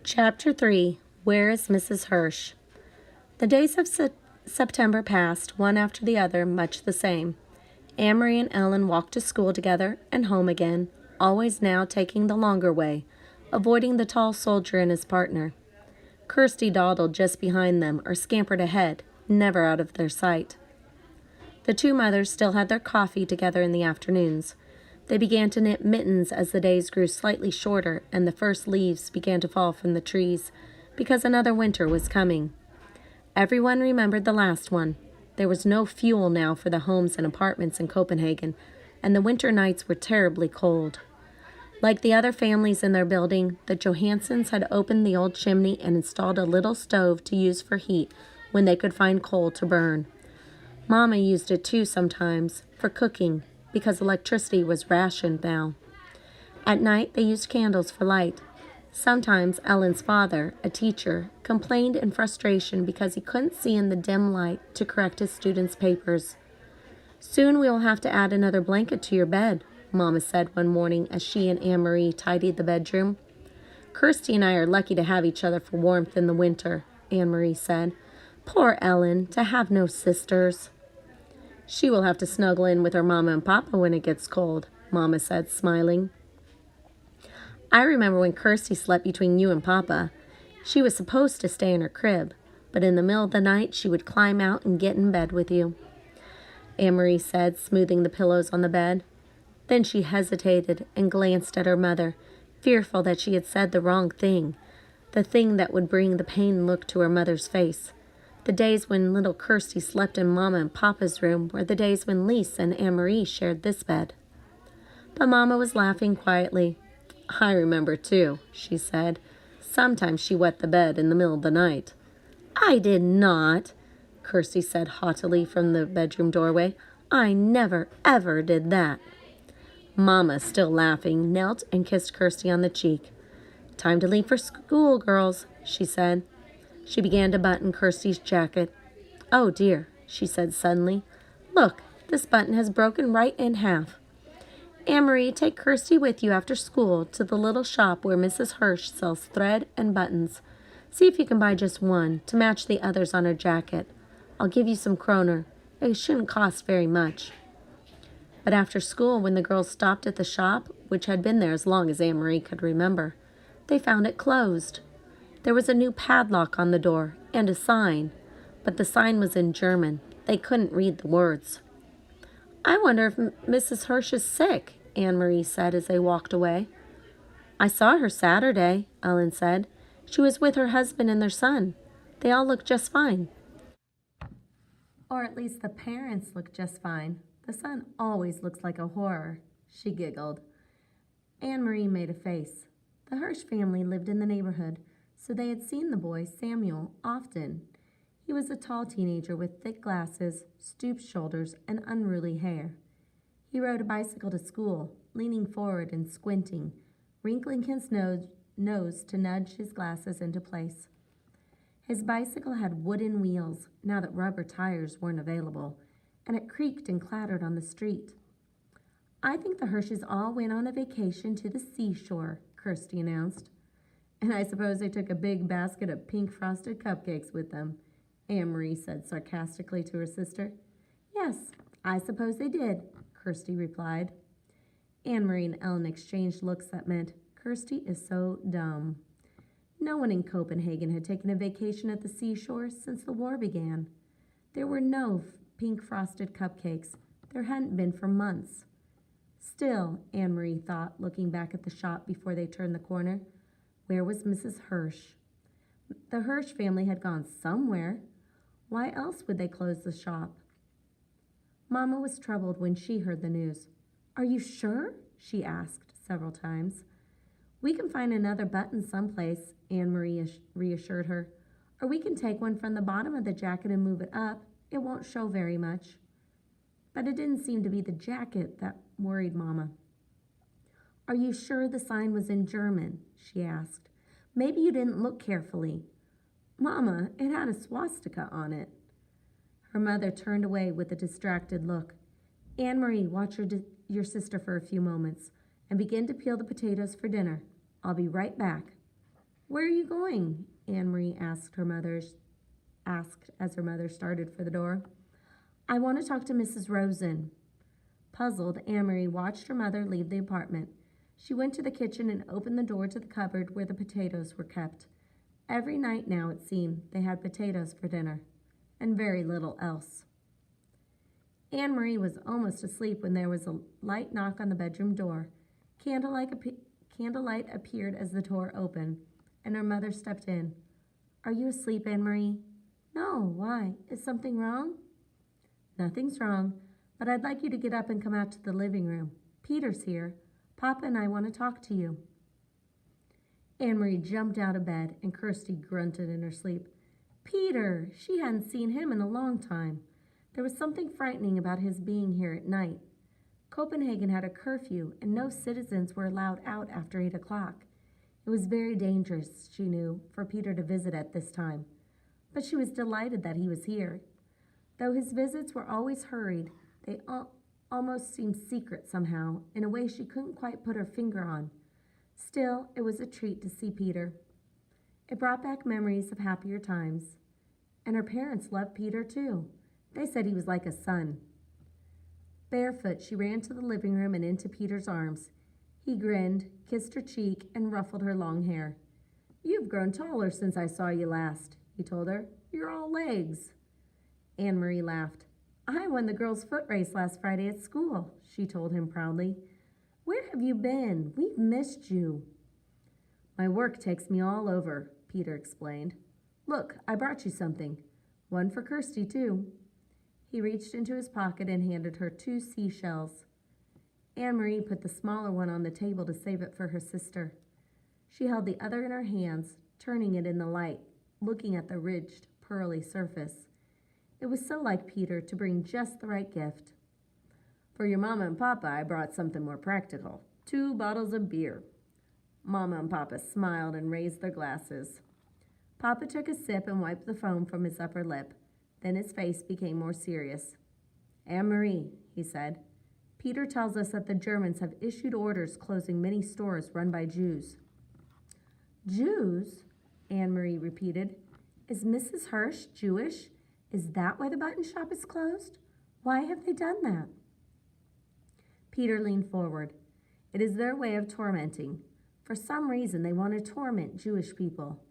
Chapter 3. Where is Mrs. Hirsch? The days of September passed, one after the other, much the same. Amory and Ellen walked to school together and home again, always now taking the longer way, avoiding the tall soldier and his partner. Kirsty dawdled just behind them or scampered ahead, never out of their sight. The two mothers still had their coffee together in the afternoons. They began to knit mittens as the days grew slightly shorter and the first leaves began to fall from the trees, because another winter was coming. Everyone remembered the last one. There was no fuel now for the homes and apartments in Copenhagen, and the winter nights were terribly cold. Like the other families in their building, the Johansons had opened the old chimney and installed a little stove to use for heat when they could find coal to burn. Mama used it too sometimes, for cooking, because electricity was rationed now. At night, they used candles for light. Sometimes Ellen's father, a teacher, complained in frustration because he couldn't see in the dim light to correct his students' papers. "Soon we will have to add another blanket to your bed," Mama said one morning as she and Anne-Marie tidied the bedroom. "Kirsty and I are lucky to have each other for warmth in the winter," Anne-Marie said. "Poor Ellen, to have no sisters." "She will have to snuggle in with her Mama and Papa when it gets cold," Mama said, smiling. "I remember when Kirsty slept between you and Papa. She was supposed to stay in her crib, but in the middle of the night she would climb out and get in bed with you," Anne-Marie said, smoothing the pillows on the bed. Then she hesitated and glanced at her mother, fearful that she had said the wrong thing, the thing that would bring the pained look to her mother's face. The days when little Kirsty slept in Mama and Papa's room were the days when Lise and Anne-Marie shared this bed. But Mama was laughing quietly. "I remember too," she said. "Sometimes she wet the bed in the middle of the night." "I did not," Kirsty said haughtily from the bedroom doorway. "I never, ever did that." Mama, still laughing, knelt and kissed Kirsty on the cheek. "Time to leave for school, girls," she said. She began to button Kirsty's jacket. "Oh dear," she said suddenly. "Look, this button has broken right in half. Anne-Marie, take Kirsty with you after school to the little shop where Mrs. Hirsch sells thread and buttons. See if you can buy just one to match the others on her jacket. I'll give you some kroner. It shouldn't cost very much." But after school, when the girls stopped at the shop, which had been there as long as Anne-Marie could remember, they found it closed. There was a new padlock on the door and a sign, but the sign was in German. They couldn't read the words. "I wonder if Mrs. Hirsch is sick," Anne-Marie said as they walked away. "I saw her Saturday," Ellen said. "She was with her husband and their son. They all look just fine." "Or at least the parents look just fine. The son always looks like a horror," she giggled. Anne-Marie made a face. The Hirsch family lived in the neighborhood, so they had seen the boy, Samuel, often. He was a tall teenager with thick glasses, stooped shoulders, and unruly hair. He rode a bicycle to school, leaning forward and squinting, wrinkling his nose to nudge his glasses into place. His bicycle had wooden wheels, now that rubber tires weren't available, and it creaked and clattered on the street. "I think the Hirsches all went on a vacation to the seashore," Kirsty announced. "And I suppose they took a big basket of pink frosted cupcakes with them," Anne-Marie said sarcastically to her sister. "Yes, I suppose they did," Kirsty replied. Anne-Marie and Ellen exchanged looks that meant, "Kirsty is so dumb." No one in Copenhagen had taken a vacation at the seashore since the war began. There were no pink frosted cupcakes. There hadn't been for months. Still, Anne-Marie thought, looking back at the shop before they turned the corner, where was Mrs. Hirsch? The Hirsch family had gone somewhere. Why else would they close the shop? Mama was troubled when she heard the news. "Are you sure?" she asked several times. "We can find another button someplace," Anne-Marie reassured her. "Or we can take one from the bottom of the jacket and move it up. It won't show very much." But it didn't seem to be the jacket that worried Mama. "Are you sure the sign was in German?" she asked. "Maybe you didn't look carefully." "Mama, it had a swastika on it." Her mother turned away with a distracted look. "Anne-Marie, watch your sister for a few moments and begin to peel the potatoes for dinner. I'll be right back." Where are you going? Anne-Marie asked as her mother started for the door. I want to talk to Mrs. Rosen. Puzzled, Anne-Marie watched her mother leave the apartment. She went to the kitchen and opened the door to the cupboard where the potatoes were kept. Every night now, it seemed, they had potatoes for dinner, and very little else. Anne-Marie was almost asleep when there was a light knock on the bedroom door. Candlelight appeared as the door opened, and her mother stepped in. Are you asleep, Anne-Marie? No, why? Is something wrong? Nothing's wrong, but I'd like you to get up and come out to the living room. Peter's here. Papa and I want to talk to you. Anne-Marie jumped out of bed, and Kirsty grunted in her sleep. Peter! She hadn't seen him in a long time. There was something frightening about his being here at night. Copenhagen had a curfew, and no citizens were allowed out after 8 o'clock. It was very dangerous, she knew, for Peter to visit at this time. But she was delighted that he was here. Though his visits were always hurried, they almost seemed secret somehow, in a way she couldn't quite put her finger on. Still, it was a treat to see Peter. It brought back memories of happier times. And her parents loved Peter, too. They said he was like a son. Barefoot, she ran to the living room and into Peter's arms. He grinned, kissed her cheek, and ruffled her long hair. You've grown taller since I saw you last, he told her. You're all legs. Anne-Marie laughed. I won the girls' foot race last Friday at school, she told him proudly. Where have you been? We've missed you. My work takes me all over, Peter explained. Look, I brought you something. One for Kirsty, too. He reached into his pocket and handed her 2 seashells. Anne-Marie put the smaller one on the table to save it for her sister. She held the other in her hands, turning it in the light, looking at the ridged, pearly surface. It was so like Peter to bring just the right gift. For your Mama and Papa, I brought something more practical. 2 bottles of beer. Mama and Papa smiled and raised their glasses. Papa took a sip and wiped the foam from his upper lip. Then his face became more serious. Anne-Marie, he said, Peter tells us that the Germans have issued orders closing many stores run by Jews. Jews? Anne-Marie repeated. Is Mrs. Hirsch Jewish? Is that why the button shop is closed? Why have they done that? Peter leaned forward. It is their way of tormenting. For some reason, they want to torment Jewish people.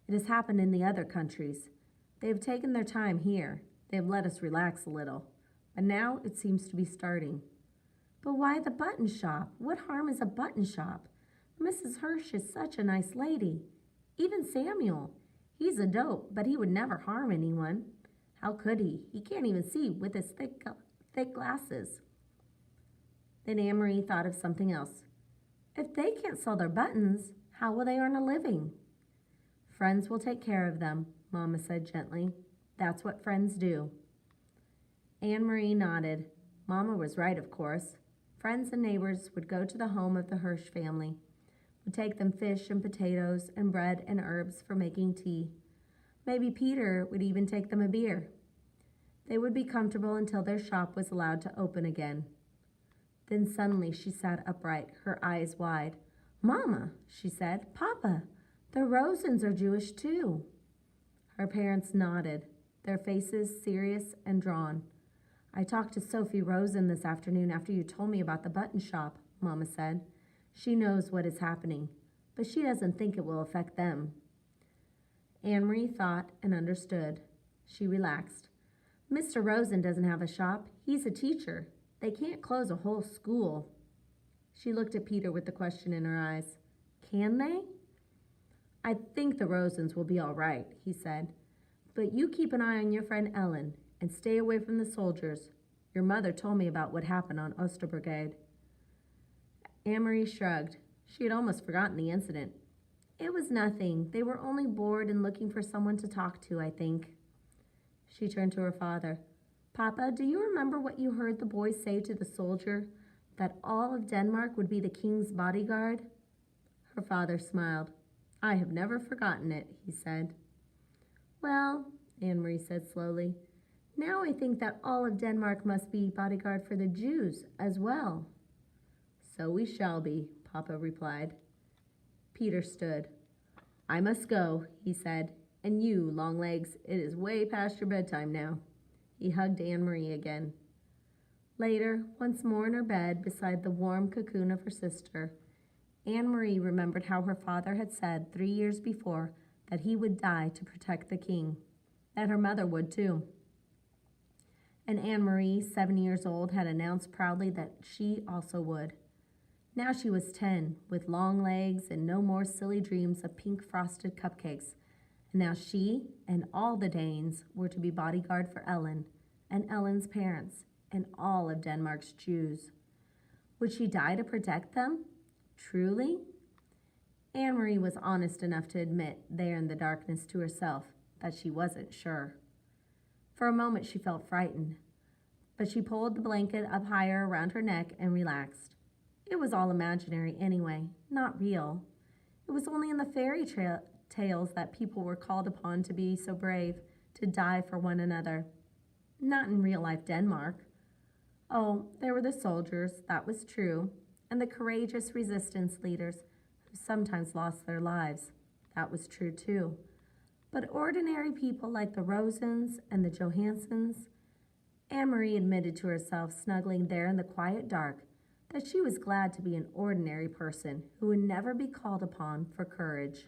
It has happened in the other countries. They have taken their time here. They have let us relax a little. But now it seems to be starting. But why the button shop? What harm is a button shop? Mrs. Hirsch is such a nice lady. Even Samuel. He's a dope, but he would never harm anyone. How could he? He can't even see with his thick glasses. Then Anne-Marie thought of something else. If they can't sell their buttons, how will they earn a living? Friends will take care of them, Mama said gently. That's what friends do. Anne-Marie nodded. Mama was right, of course. Friends and neighbors would go to the home of the Hirsch family, would take them fish and potatoes and bread and herbs for making tea. Maybe Peter would even take them a beer. They would be comfortable until their shop was allowed to open again. Then suddenly she sat upright, her eyes wide. Mama, she said, Papa, the Rosens are Jewish too. Her parents nodded, their faces serious and drawn. I talked to Sophie Rosen this afternoon after you told me about the button shop, Mama said. She knows what is happening, but she doesn't think it will affect them. Anne-Marie thought and understood. She relaxed. Mr. Rosen doesn't have a shop. He's a teacher. They can't close a whole school. She looked at Peter with the question in her eyes. Can they? I think the Rosens will be all right, he said. But you keep an eye on your friend Ellen and stay away from the soldiers. Your mother told me about what happened on Osterbrigade. Anne-Marie shrugged. She had almost forgotten the incident. It was nothing. They were only bored and looking for someone to talk to, I think. She turned to her father. Papa, do you remember what you heard the boy say to the soldier, that all of Denmark would be the king's bodyguard? Her father smiled. I have never forgotten it, he said. Well, Anne-Marie said slowly, now I think that all of Denmark must be bodyguard for the Jews as well. So we shall be, Papa replied. Peter stood. I must go, he said. And you, Longlegs, it is way past your bedtime now. He hugged Anne-Marie again. Later, once more in her bed beside the warm cocoon of her sister, Anne-Marie remembered how her father had said 3 years before that he would die to protect the king, that her mother would too. And Anne-Marie, 7 years old, had announced proudly that she also would. Now she was 10, with long legs and no more silly dreams of pink frosted cupcakes. And now she and all the Danes were to be bodyguard for Ellen and Ellen's parents and all of Denmark's Jews. Would she die to protect them? Truly? Anne-Marie was honest enough to admit there in the darkness to herself that she wasn't sure. For a moment she felt frightened, but she pulled the blanket up higher around her neck and relaxed. It was all imaginary anyway, not real. It was only in the fairy tales that people were called upon to be so brave, to die for one another. Not in real-life Denmark. Oh, there were the soldiers, that was true, and the courageous resistance leaders who sometimes lost their lives. That was true too. But ordinary people like the Rosens and the Johansons, Anne-Marie admitted to herself, snuggling there in the quiet dark, that she was glad to be an ordinary person who would never be called upon for courage.